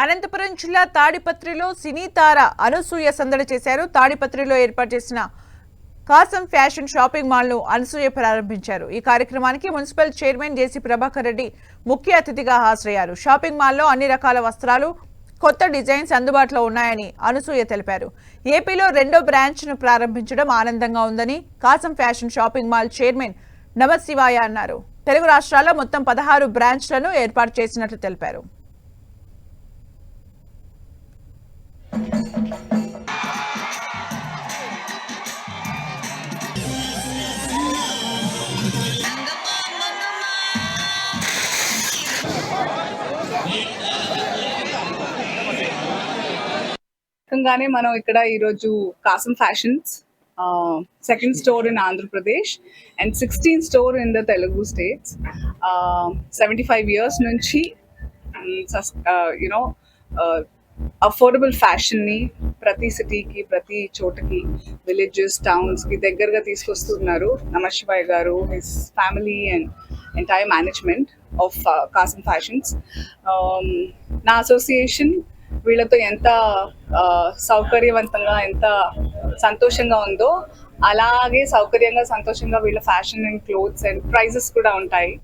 అనంతపురం జిల్లా తాడిపత్రిలో సినీ తార అనసూయ సందడి చేశారు. తాడిపత్రిలో ఏర్పాటు చేసిన కాసం ఫ్యాషన్ షాపింగ్ మాల్ ను అనసూయ ప్రారంభించారు. ఈ కార్యక్రమానికి మున్సిపల్ చైర్మన్ జేసీ ప్రభాకర్ రెడ్డి ముఖ్య అతిథిగా హాజరయ్యారు. షాపింగ్ మాల్లో అన్ని రకాల వస్త్రాలు, కొత్త డిజైన్స్ అందుబాటులో ఉన్నాయని అనసూయ తెలిపారు. ఏపీలో రెండో బ్రాంచ్ ను ప్రారంభించడం ఆనందంగా ఉందని కాసం ఫ్యాషన్ షాపింగ్ మాల్ చైర్మన్ నమశివాయ అన్నారు. తెలుగు రాష్ట్రాల్లో మొత్తం 16 బ్రాంచ్లను ఏర్పాటు చేసినట్లు తెలిపారు. గానే మనం ఇక్కడ ఈరోజు కాసం fashions second store in Andhra Pradesh and 16 store in the Telugu states 75 years నుంచి అఫోర్డబుల్ ఫ్యాషన్ని ప్రతి సిటీకి, ప్రతి చోటకి, విలేజెస్, టౌన్స్కి దగ్గరగా తీసుకొస్తున్నారు Namasivaya garu, his family and entire management of Kasam fashions. నా అసోసియేషన్ వీళ్ళతో ఎంత సౌకర్యవంతంగా, ఎంత సంతోషంగా ఉందో అలాగే సౌకర్యంగా, సంతోషంగా వీళ్ళ fashion and clothes and prizes కూడా ఉంటాయి.